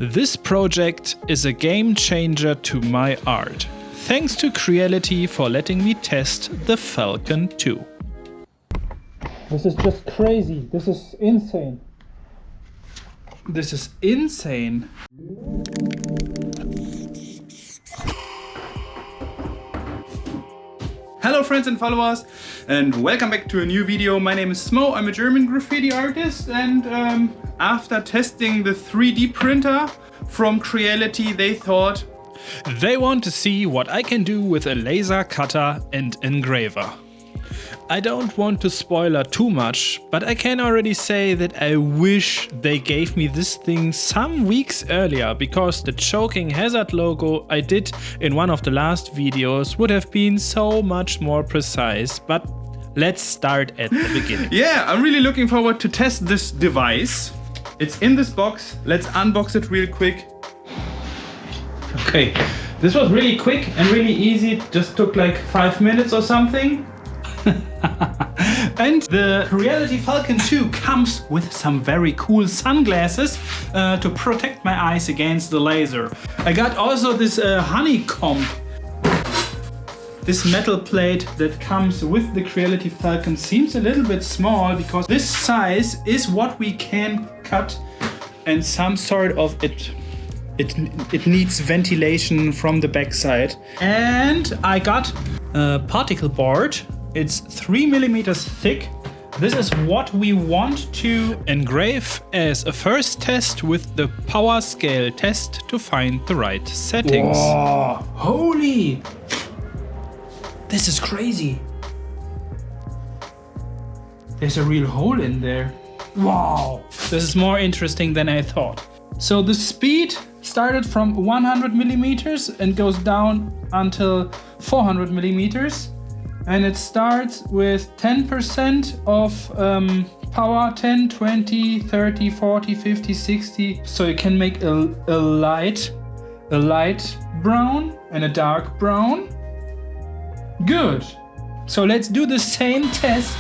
This project is a game changer to my art. Thanks to CREALITY for letting me test the Falcon 2. This is just crazy. This is insane. This is insane. Hello friends and followers, and welcome back to a new video. My name is Smoe, I'm a German graffiti artist, and after testing the 3D printer from CREALITY, they thought they want to see what I can do with a laser cutter and engraver. I don't want to spoiler too much, but I can already say that I wish they gave me this thing some weeks earlier, because the choking hazard logo I did in one of the last videos would have been so much more precise. But let's start at the beginning. Yeah, I'm really looking forward to test this device. It's in this box. Let's unbox it real quick. Okay, this was really quick and really easy. It just took like 5 minutes or something. And the CREALITY Falcon 2 comes with some very cool sunglasses to protect my eyes against the laser. I got also this honeycomb, this metal plate that comes with the CREALITY Falcon. Seems a little bit small because this size is what we can cut, and some sort of it needs ventilation from the backside. And I got a particle board. It's 3 millimeters thick. This is what we want to engrave as a first test with the power scale test to find the right settings. Whoa, holy! This is crazy. There's a real hole in there. Wow! This is more interesting than I thought. So the speed started from 100 millimeters and goes down until 400 millimeters. And it starts with 10% of power, 10, 20, 30, 40, 50, 60. So you can make a light brown and a dark brown. Good. So let's do the same test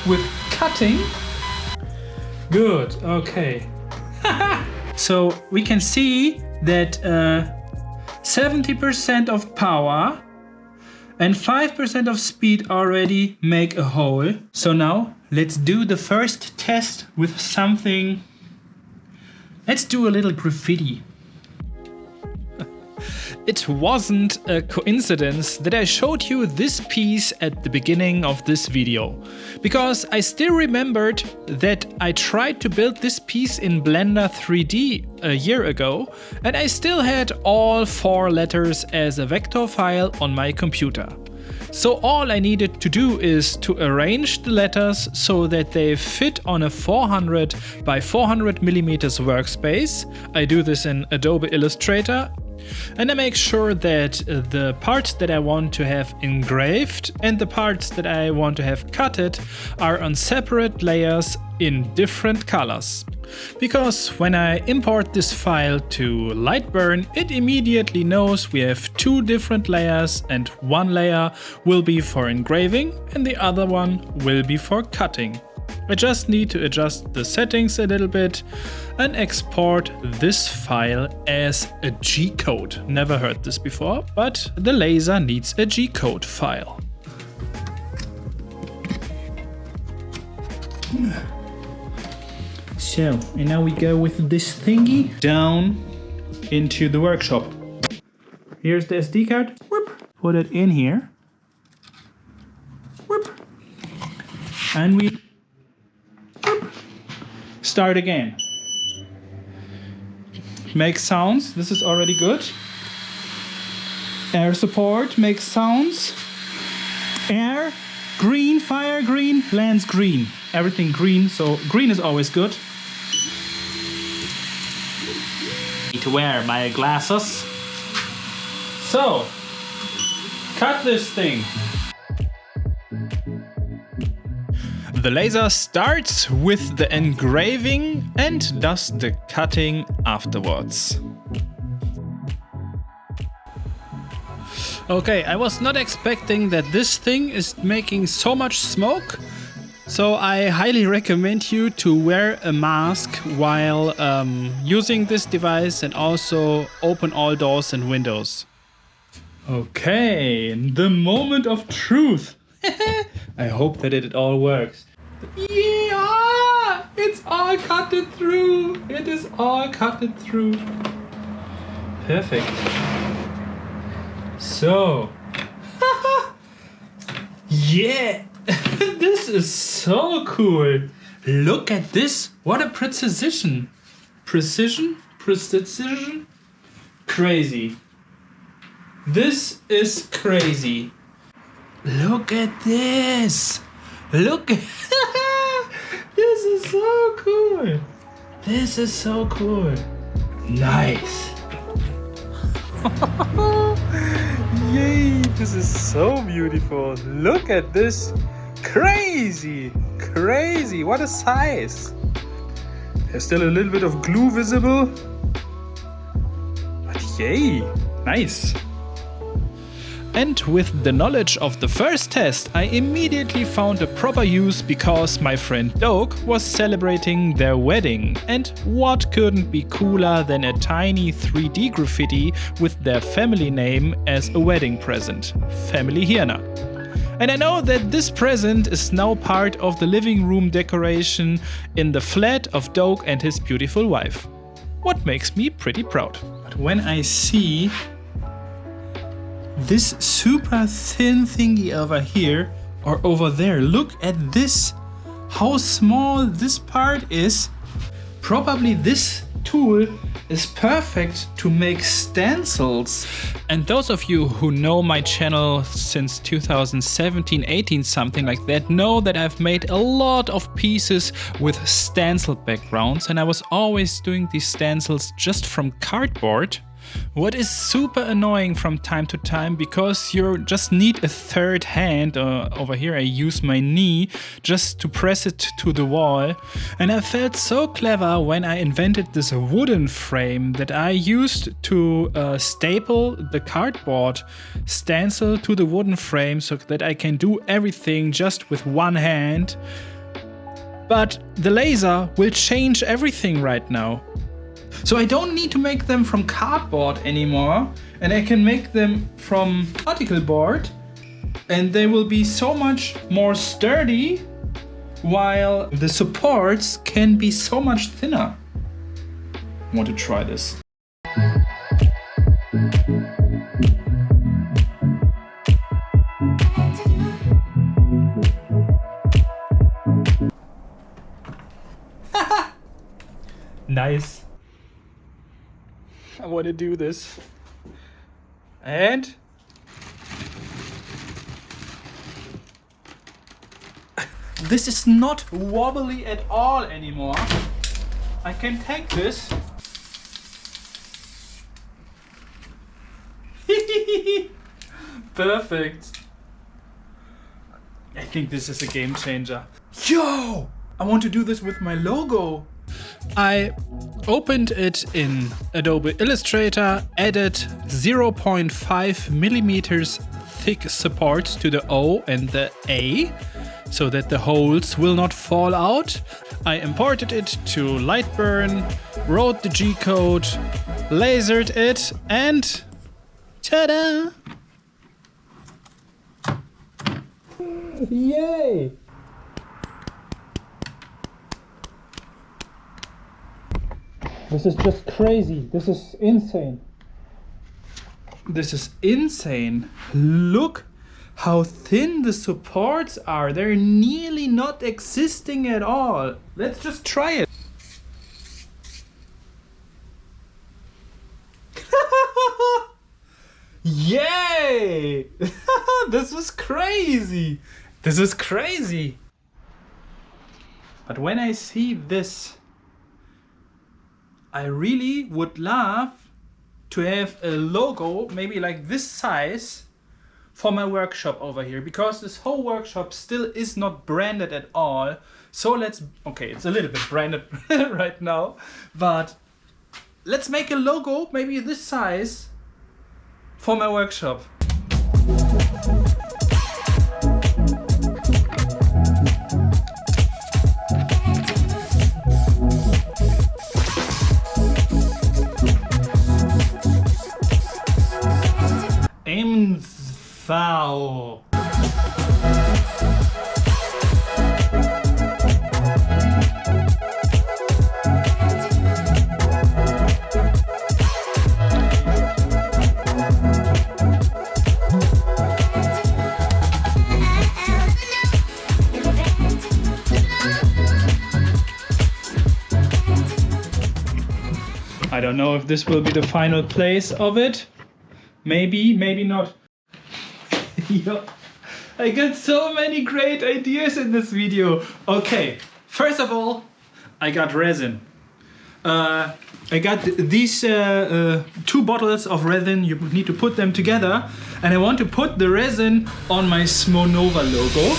with cutting. Good, okay. So we can see that 70% of power and 5% of speed already make a hole. So now let's do the first test with something. Let's do a little graffiti. It wasn't a coincidence that I showed you this piece at the beginning of this video, because I still remembered that I tried to build this piece in Blender 3D a year ago, and I still had all 4 letters as a vector file on my computer. So all I needed to do is to arrange the letters so that they fit on a 400 by 400 millimeters workspace. I do this in Adobe Illustrator. And I make sure that the parts that I want to have engraved and the parts that I want to have cutted are on separate layers in different colors. Because when I import this file to Lightburn, it immediately knows we have 2 different layers, and one layer will be for engraving and the other one will be for cutting. I just need to adjust the settings a little bit and export this file as a G-code. Never heard this before, but the laser needs a G-code file. So, and now we go with this thingy down into the workshop. Here's the SD card. Whoop. Put it in here. Whoop. And we start again. Make sounds. This is already good. Air support makes sounds. Air, green, fire green, lands green. Everything green, so green is always good. Need to wear my glasses. So, cut this thing. The laser starts with the engraving and does the cutting afterwards. Okay, I was not expecting that this thing is making so much smoke. So I highly recommend you to wear a mask while using this device and also open all doors and windows. Okay, the moment of truth. I hope that it all works. Yeah, it's all cutted through. It is all cutted through. Perfect. So, yeah, this is so cool. Look at this. What a precision. Precision? Crazy. This is crazy. Look at this. Look at this is so cool. This is so cool. Nice. Yay, this is so beautiful. Look at this. Crazy. Crazy. What a size. There's still a little bit of glue visible. But yay. Nice. And with the knowledge of the first test, I immediately found a proper use because my friend Doug was celebrating their wedding. And what couldn't be cooler than a tiny 3D graffiti with their family name as a wedding present? Family Hirna. And I know that this present is now part of the living room decoration in the flat of Doug and his beautiful wife. What makes me pretty proud. But when I see this super thin thingy over here or over there, look at this, how small this part is. Probably this tool is perfect to make stencils. And those of you who know my channel since 2017-18, something like that, know that I've made a lot of pieces with stencil backgrounds, and I was always doing these stencils just from cardboard. What is super annoying from time to time, because you just need a third hand. Over here I use my knee just to press it to the wall. And I felt so clever when I invented this wooden frame that I used to staple the cardboard stencil to the wooden frame so that I can do everything just with one hand. But the laser will change everything right now. So I don't need to make them from cardboard anymore, and I can make them from particle board, and they will be so much more sturdy, while the supports can be so much thinner. I want to try this. Nice. I want to do this. And this is not wobbly at all anymore. I can take this. Perfect. I think this is a game changer. Yo! I want to do this with my logo. I opened it in Adobe Illustrator, added 0.5 millimeters thick supports to the O and the A so that the holes will not fall out. I imported it to Lightburn, wrote the G-code, lasered it, and ta-da! Yay! This is just crazy. This is insane. This is insane. Look how thin the supports are. They're nearly not existing at all. Let's just try it. Yay! This is crazy. This is crazy. But when I see this, I really would love to have a logo, maybe like this size, for my workshop over here, because this whole workshop still is not branded at all. So let's, okay, it's a little bit branded right now, but let's make a logo, maybe this size, for my workshop. foul. I don't know if this will be the final place of it. Maybe, maybe not. Yo, I got so many great ideas in this video. Okay, first of all, I got resin. I got these 2 bottles of resin. You need to put them together. And I want to put the resin on my Smoe logo.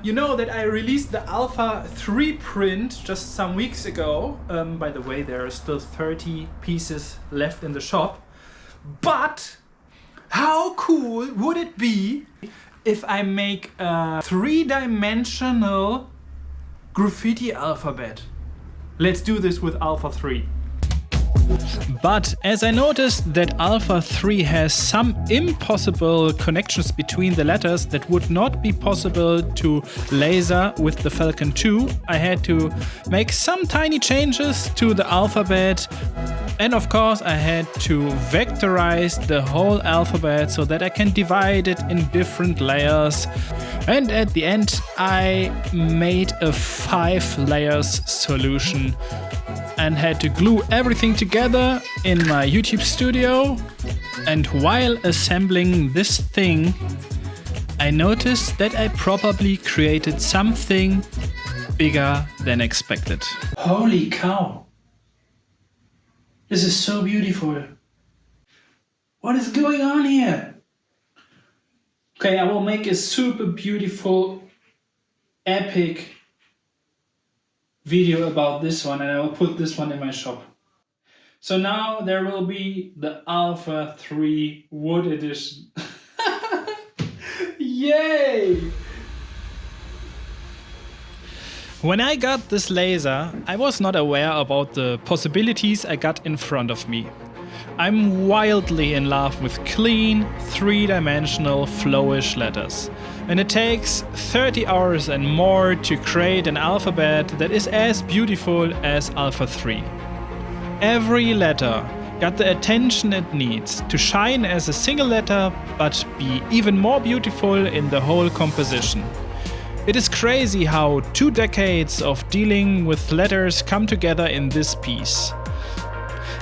You know that I released the Alpha 3 print just some weeks ago. By the way, there are still 30 pieces left in the shop. But how cool would it be if I make a 3-dimensional graffiti alphabet? Let's do this with Alpha 3. But as I noticed that Alpha 3 has some impossible connections between the letters that would not be possible to laser with the Falcon 2, I had to make some tiny changes to the alphabet. And of course I had to vectorize the whole alphabet so that I can divide it in different layers. And at the end I made a 5 layers solution and had to glue everything together in my YouTube studio. And while assembling this thing, I noticed that I probably created something bigger than expected. Holy cow! This is so beautiful. What is going on here? Okay, I will make a super beautiful, epic video about this one, and I will put this one in my shop. So now there will be the Alpha 3 wood edition. Yay! When I got this laser, I was not aware about the possibilities I got in front of me. I'm wildly in love with clean, 3-dimensional, flowish letters. And it takes 30 hours and more to create an alphabet that is as beautiful as Alpha 3. Every letter got the attention it needs to shine as a single letter, but be even more beautiful in the whole composition. It is crazy how 2 decades of dealing with letters come together in this piece.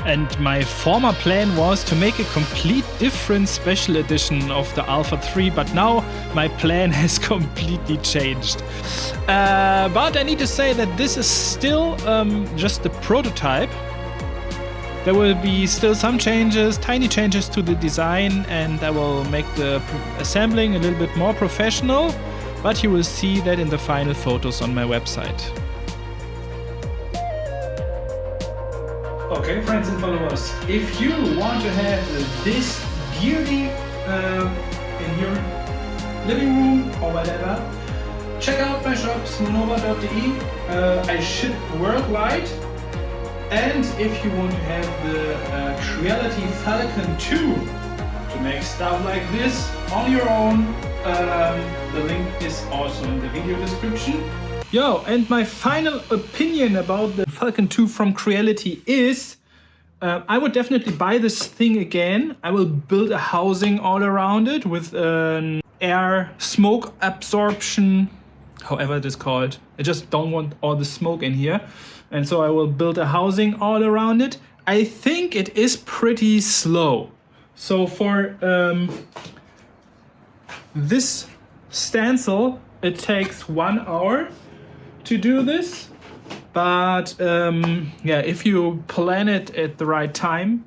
And my former plan was to make a complete different special edition of the Alpha 3, but now my plan has completely changed. But I need to say that this is still just the prototype. There will be still some changes, tiny changes to the design, and I will make the assembling a little bit more professional, but you will see that in the final photos on my website. Okay, friends and followers, if you want to have this beauty in your living room or whatever, check out my shop smoe.de. I ship worldwide. And if you want to have the CREALITY FALCON 2 to make stuff like this on your own, the link is also in the video description. Yo, and my final opinion about the Falcon 2 from CREALITY is I would definitely buy this thing again. I will build a housing all around it with an air smoke absorption, however it is called. I just don't want all the smoke in here. And so I will build a housing all around it. I think it is pretty slow. So for this stencil, it takes 1 hour to do this. But yeah, if you plan it at the right time,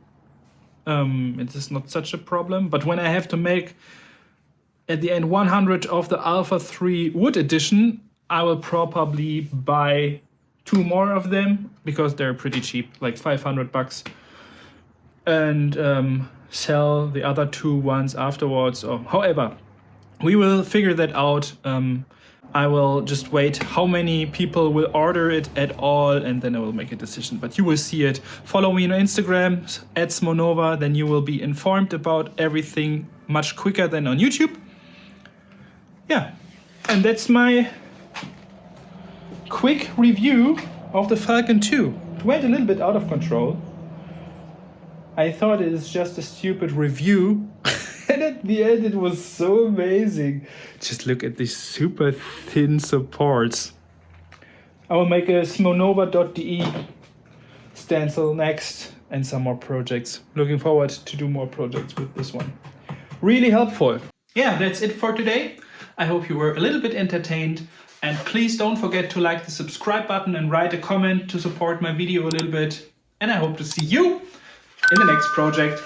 it is not such a problem. But when I have to make at the end 100 of the Alpha 3 Wood Edition, I will probably buy 2 more of them because they're pretty cheap, like 500 bucks. And sell the other 2 ones afterwards. Or however, we will figure that out. I will just wait how many people will order it at all, and then I will make a decision. But you will see it. Follow me on Instagram at Smoe, then you will be informed about everything much quicker than on YouTube. Yeah, and that's my quick review of the Falcon 2. It went a little bit out of control. I thought it was just a stupid review. And at the end it was so amazing. Just look at these super thin supports. I will make a smonova.de stencil next and some more projects. Looking forward to do more projects with this one. Really helpful. Yeah, that's it for today. I hope you were a little bit entertained. And please don't forget to like the subscribe button and write a comment to support my video a little bit. And I hope to see you in the next project.